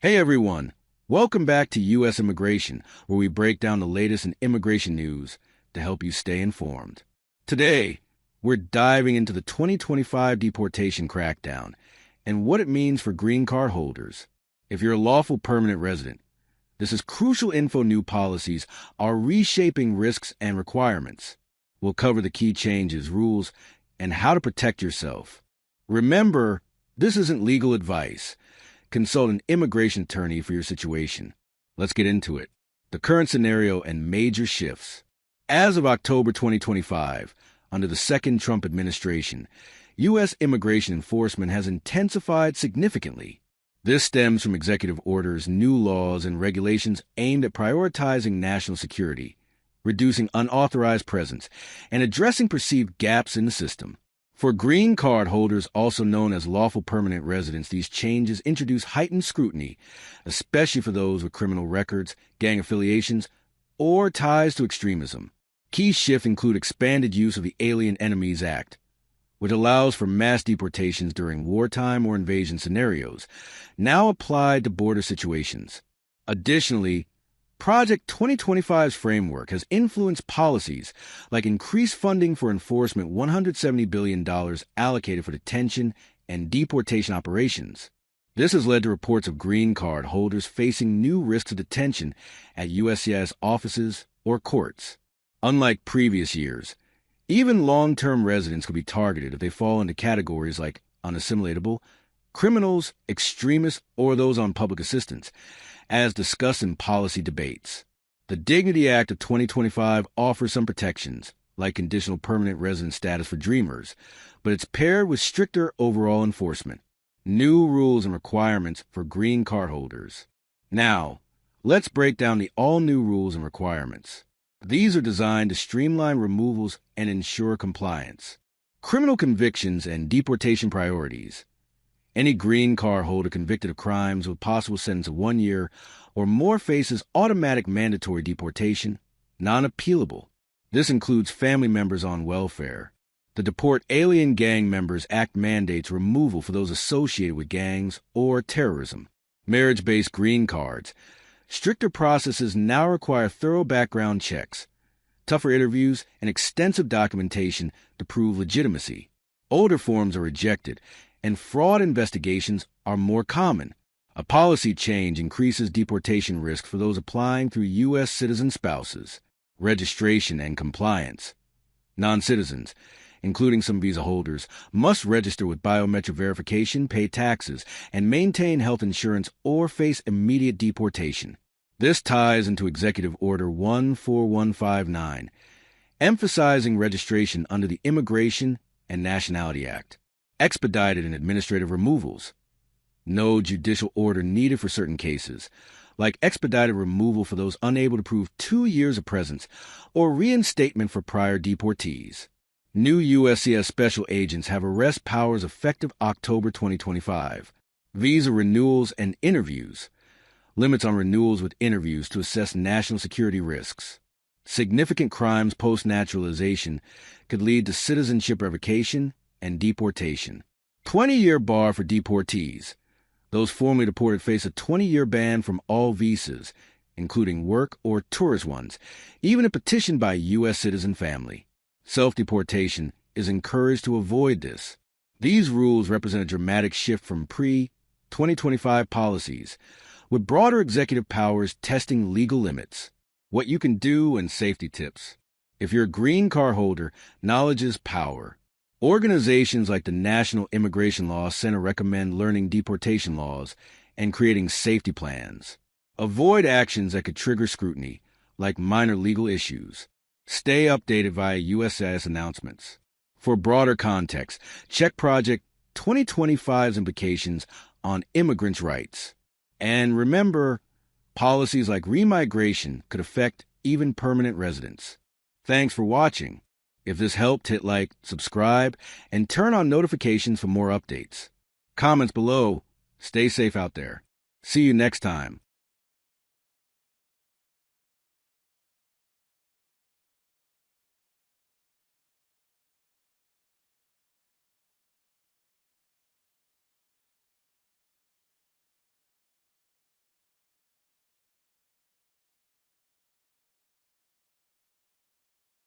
Hey everyone, welcome back to U.S. Immigration, where we break down the latest in immigration news to help you stay informed. Today, we're diving into the 2025 Deportation Crackdown and what it means for green card holders. If you're a lawful permanent resident, this is crucial info. New policies are reshaping risks and requirements. We'll cover the key changes, rules, and how to protect yourself. Remember, this isn't legal advice. Consult an immigration attorney for your situation. Let's get into it. The current scenario and major shifts. As of October 2025, under the second Trump administration, U.S. immigration enforcement has intensified significantly. This stems from executive orders, new laws, and regulations aimed at prioritizing national security, reducing unauthorized presence, and addressing perceived gaps in the system. For green card holders, also known as lawful permanent residents, these changes introduce heightened scrutiny, especially for those with criminal records, gang affiliations, or ties to extremism. Key shifts include expanded use of the Alien Enemies Act, which allows for mass deportations during wartime or invasion scenarios, now applied to border situations. Additionally, Project 2025's framework has influenced policies like increased funding for enforcement, $170 billion allocated for detention and deportation operations. This has led to reports of green card holders facing new risks of detention at USCIS offices or courts. Unlike previous years, even long-term residents could be targeted if they fall into categories like unassimilatable, criminals, extremists, or those on public assistance, as discussed in policy debates. The Dignity Act of 2025 offers some protections, like conditional permanent resident status for Dreamers, but it's paired with stricter overall enforcement. New rules and requirements for green card holders. Now, let's break down the all-new rules and requirements. These are designed to streamline removals and ensure compliance. Criminal convictions and deportation priorities. Any green card holder convicted of crimes with possible sentence of 1 year or more faces automatic mandatory deportation, non-appealable. This includes family members on welfare. The Deport Alien Gang Members Act mandates removal for those associated with gangs or terrorism. Marriage-based green cards. Stricter processes now require thorough background checks, tougher interviews, and extensive documentation to prove legitimacy. Older forms are rejected, and fraud investigations are more common. A policy change increases deportation risk for those applying through U.S. citizen spouses. Registration and compliance. Non-citizens, including some visa holders, must register with biometric verification, pay taxes, and maintain health insurance or face immediate deportation. This ties into Executive Order 14159, emphasizing registration under the Immigration and Nationality Act. Expedited and administrative removals. No judicial order needed for certain cases, like expedited removal for those unable to prove 2 years of presence or reinstatement for prior deportees. New USCIS special agents have arrest powers effective October 2025. Visa renewals and interviews. Limits on renewals with interviews to assess national security risks. Significant crimes post-naturalization could lead to citizenship revocation and deportation. 20-year bar for deportees. Those formerly deported face a 20-year ban from all visas, including work or tourist ones, even if petitioned by a U.S. citizen family. Self-deportation is encouraged to avoid this. These rules represent a dramatic shift from pre-2025 policies, with broader executive powers testing legal limits. What you can do and safety tips. If you're a green card holder, knowledge is power. Organizations like the National Immigration Law Center recommend learning deportation laws and creating safety plans. Avoid actions that could trigger scrutiny, like minor legal issues. Stay updated via USCIS announcements. For broader context, check Project 2025's implications on immigrants' rights. And remember, policies like remigration could affect even permanent residents. Thanks for watching. If this helped, hit like, subscribe, and turn on notifications for more updates. Comments below. Stay safe out there. See you next time.